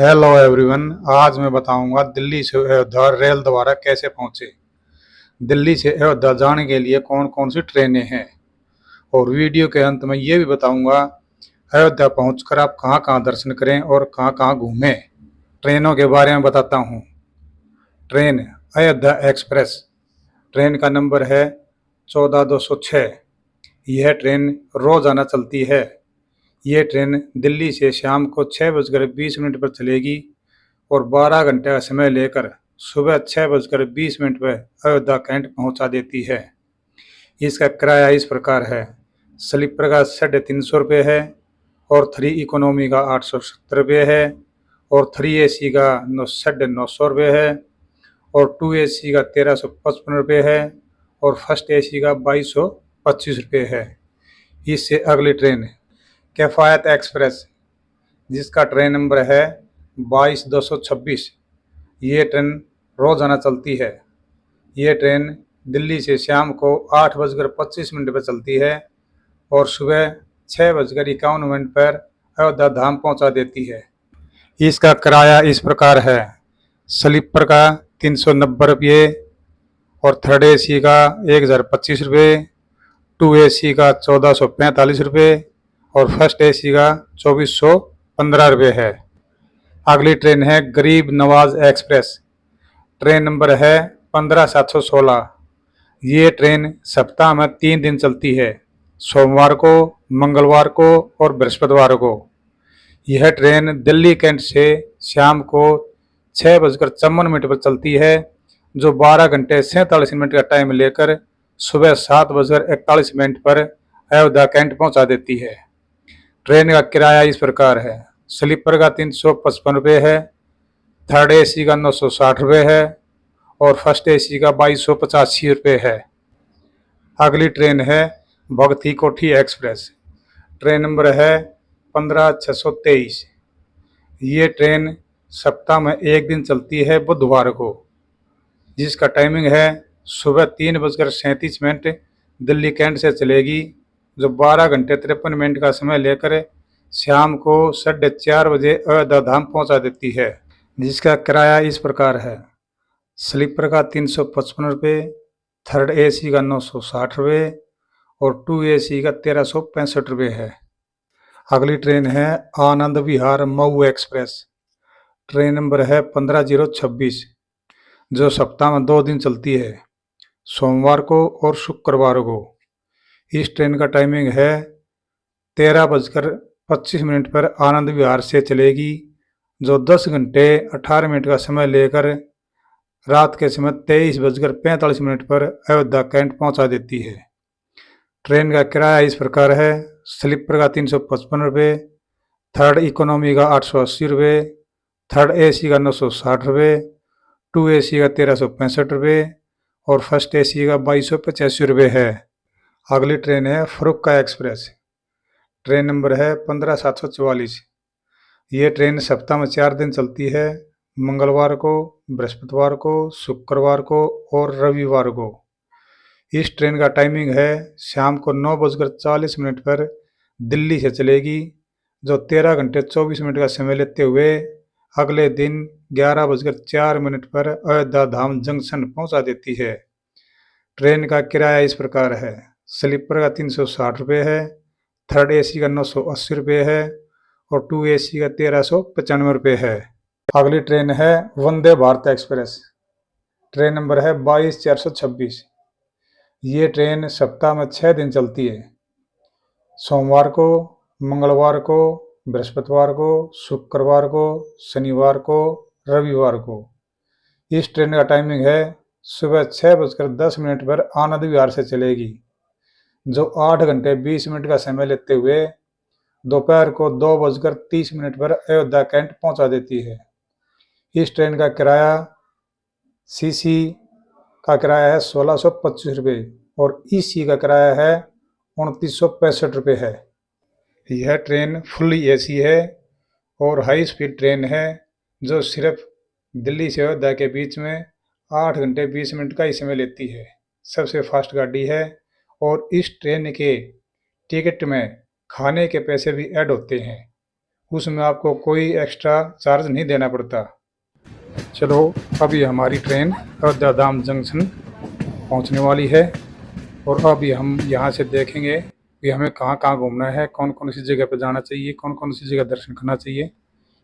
Hello everyone. आज मैं बताऊंगा दिल्ली से अयोध्या रेल द्वारा कैसे पहुंचे। दिल्ली से अयोध्या जाने के लिए कौन कौन सी ट्रेनें हैं और वीडियो के अंत में ये भी बताऊंगा अयोध्या पहुंचकर आप कहां कहां दर्शन करें और कहां कहां घूमें। ट्रेनों के बारे में बताता हूं। Train Ayodhya express. ट्रेन का नंबर है 14206। यह ट्रेन रोजाना चलती है। ये ट्रेन दिल्ली से शाम को 6:20 पर चलेगी और 12 घंटे का समय लेकर सुबह 6:20 पर अयोध्या कैंट पहुंचा देती है। इसका किराया इस प्रकार है। स्लीपर का 350 रुपये है और 3 इकोनॉमी का 870 रुपये है और 3 AC का 950 रुपये है और 2 AC का 1355 रुपये है और फर्स्ट AC का 2225 रुपये है। इससे अगली ट्रेन किफायत एक्सप्रेस, जिसका ट्रेन नंबर है 22226। ये ट्रेन रोजाना चलती है। ये ट्रेन दिल्ली से शाम को 8:25 पर चलती है और सुबह 6:51 पर अयोध्या धाम पहुंचा देती है। इसका किराया इस प्रकार है। स्लीपर का 390 रुपये और थर्ड AC का 1025 रुपये, 2 AC का 1445 रुपये और फर्स्ट AC का 2415 रुपये है। अगली ट्रेन है गरीब नवाज एक्सप्रेस। ट्रेन नंबर है 15716। ये ट्रेन सप्ताह में 3 दिन चलती है, सोमवार को, मंगलवार को और बृहस्पतिवार को। यह ट्रेन दिल्ली कैंट से शाम को 6:54 पर चलती है, जो 12 घंटे 47 मिनट का टाइम लेकर सुबह 7:41 पर अयोध्या कैंट पहुंचा देती है। ट्रेन का किराया इस प्रकार है। स्लीपर का 355 रुपये है, थर्ड AC का 960 रुपये है और फर्स्ट AC का 2285 रुपये है। अगली ट्रेन है भगती कोठी एक्सप्रेस। ट्रेन नंबर है 15623। ये ट्रेन सप्ताह में 1 दिन चलती है, बुधवार को, जिसका टाइमिंग है सुबह 3:37 दिल्ली कैंट से चलेगी, जो 12 घंटे 53 मिनट का समय लेकर शाम को 4:30 अयोध्या धाम पहुंचा देती है। जिसका किराया इस प्रकार है। स्लीपर का 355 रुपये, थर्ड AC का 960 रुपये और 2 AC का 1365 रुपये है। अगली ट्रेन है Anand Vihar Mau express. Train number है 15026, जो सप्ताह में 2 दिन चलती है, सोमवार को और शुक्रवार को। इस ट्रेन का टाइमिंग है 13:25 पर आनंद विहार से चलेगी, जो 10 घंटे 18 मिनट का समय लेकर रात के समय 23:45 पर अयोध्या कैंट पहुंचा देती है। ट्रेन का किराया इस प्रकार है। स्लीपर का 355 रुपये, थर्ड इकोनॉमी का 880 रुपये, थर्ड AC का 960 रुपये, 2 AC का 1365 रुपये और फर्स्ट AC का 2285 रुपये है। अगली ट्रेन है फरुक्का एक्सप्रेस। ट्रेन नंबर है 15744। ये ट्रेन सप्ताह में 4 दिन चलती है, मंगलवार को, बृहस्पतिवार को, शुक्रवार को और रविवार को। इस ट्रेन का टाइमिंग है शाम को 9:40 पर दिल्ली से चलेगी, जो 13 घंटे 24 मिनट का समय लेते हुए अगले दिन 11:04 पर अयोध्या धाम जंक्शन पहुंचा देती है। ट्रेन का किराया इस प्रकार है। स्लीपर का 360 रुपये है, थर्ड AC का 980 रुपये है और 2 AC का 1395 रुपये है। अगली ट्रेन है Vande Bharat express. Train number है 22426। ये ट्रेन सप्ताह में 6 दिन चलती है, सोमवार को, मंगलवार को, बृहस्पतिवार को, शुक्रवार को, शनिवार को, रविवार को। इस ट्रेन का टाइमिंग है सुबह 6:10 पर आनंद विहार से चलेगी, जो 8 घंटे 20 मिनट का समय लेते हुए दोपहर को 2:30 पर अयोध्या कैंट पहुंचा देती है। इस ट्रेन का किराया CC का किराया है 1625 रुपये और EC का किराया है 2965 रुपये है। यह ट्रेन फुल्ली AC है और हाई स्पीड ट्रेन है, जो सिर्फ दिल्ली से अयोध्या के बीच में 8 घंटे 20 मिनट का ही समय लेती है। सबसे फास्ट गाड़ी है और इस ट्रेन के टिकट में खाने के पैसे भी ऐड होते हैं उसमें आपको कोई एक्स्ट्रा चार्ज नहीं देना पड़ता। चलो, अभी हमारी ट्रेन अयोध्या धाम जंक्शन पहुंचने वाली है और अभी हम यहाँ से देखेंगे कि हमें कहाँ कहाँ घूमना है, कौन कौन सी जगह पर जाना चाहिए, कौन कौन सी जगह दर्शन करना चाहिए,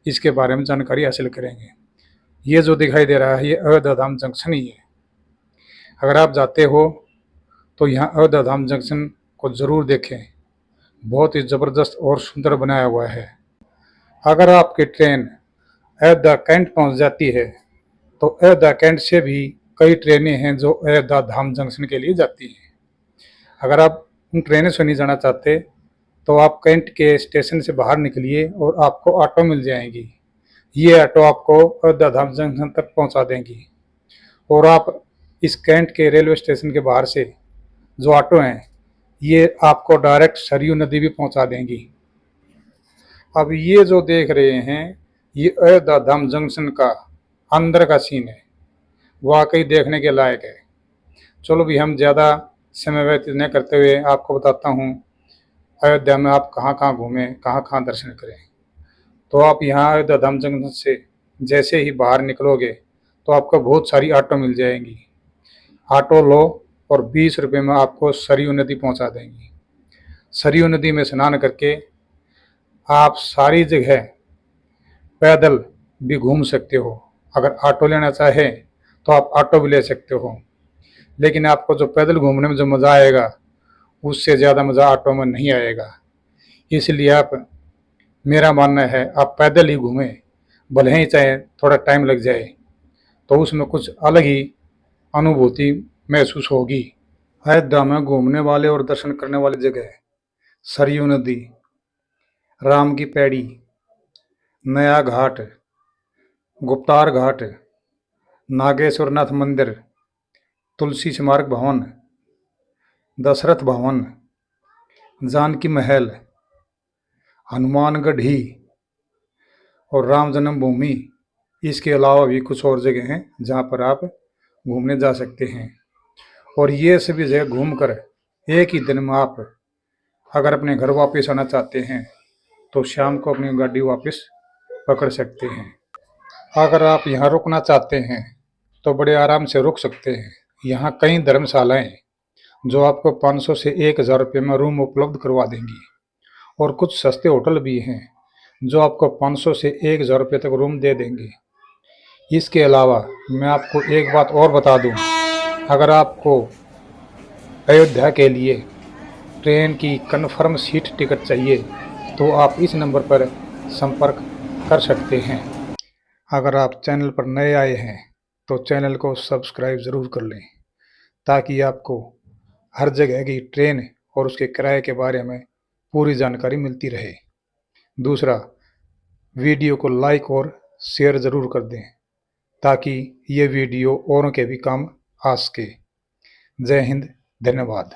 इसके बारे में जानकारी हासिल करेंगे। ये जो दिखाई दे रहा है ये अयोध्या धाम जंक्शन ही है। अगर आप जाते हो तो यहाँ अयोध्या धाम जंक्शन को ज़रूर देखें, बहुत ही ज़बरदस्त और सुंदर बनाया हुआ है। अगर आपकी ट्रेन अयोध्या कैंट पहुँच जाती है तो अयोध्या कैंट से भी कई ट्रेनें हैं जो अयोध्या धाम जंक्शन के लिए जाती हैं। अगर आप उन ट्रेनों से नहीं जाना चाहते तो आप कैंट के स्टेशन से बाहर निकलिए और आपको ऑटो मिल जाएंगी। ये ऑटो आपको अयोध्या धाम जंक्शन तक पहुंचा देंगी और आप इस कैंट के रेलवे स्टेशन के बाहर से जो ऑटो हैं ये आपको डायरेक्ट सरयू नदी भी पहुंचा देंगी। अब ये जो देख रहे हैं ये अयोध्या धाम जंक्शन का अंदर का सीन है, वाकई देखने के लायक है। चलो भी हम ज़्यादा समय व्यतीत न करते हुए आपको बताता हूँ अयोध्या में आप कहाँ कहाँ घूमें, कहाँ कहाँ दर्शन करें। तो आप यहाँ अयोध्या धाम जंक्शन से जैसे ही बाहर निकलोगे तो आपको बहुत सारी ऑटो मिल जाएंगी। ऑटो लो और 20 रुपये में आपको सरयू नदी पहुँचा देंगी। सरयू नदी में स्नान करके आप सारी जगह पैदल भी घूम सकते हो। अगर ऑटो लेना चाहे तो आप ऑटो भी ले सकते हो, लेकिन आपको जो पैदल घूमने में जो मज़ा आएगा उससे ज़्यादा मज़ा ऑटो में नहीं आएगा। इसलिए आप, मेरा मानना है आप पैदल ही घूमें, भले ही चाहे थोड़ा टाइम लग जाए, तो उसमें कुछ अलग ही अनुभूति महसूस होगी। अयोध्या में घूमने वाले और दर्शन करने वाली जगह सरयू नदी, राम की पैड़ी, नया घाट, गुप्तार घाट, नागेश्वर नाथ मंदिर, तुलसी स्मारक भवन, दशरथ भवन, जानकी महल, हनुमानगढ़ी और राम जन्मभूमि। इसके अलावा भी कुछ और जगह हैं जहाँ पर आप घूमने जा सकते हैं। और ये सभी जगह घूमकर एक ही दिन में आप अगर अपने घर वापस आना चाहते हैं तो शाम को अपनी गाड़ी वापस पकड़ सकते हैं। अगर आप यहाँ रुकना चाहते हैं तो बड़े आराम से रुक सकते हैं। यहाँ कई धर्मशालाएं जो आपको 500 से 1000 रुपये में रूम उपलब्ध करवा देंगी और कुछ सस्ते होटल भी हैं जो आपको 500 से 1000 रुपये तक रूम दे देंगे। इसके अलावा मैं आपको एक बात और बता दूं, अगर आपको अयोध्या के लिए ट्रेन की कन्फर्म सीट टिकट चाहिए तो आप इस नंबर पर संपर्क कर सकते हैं। अगर आप चैनल पर नए आए हैं तो चैनल को सब्सक्राइब ज़रूर कर लें ताकि आपको हर जगह की ट्रेन और उसके किराए के बारे में पूरी जानकारी मिलती रहे। दूसरा, वीडियो को लाइक और शेयर ज़रूर कर दें ताकि ये वीडियो औरों के भी काम आ सके। जय हिंद, धन्यवाद।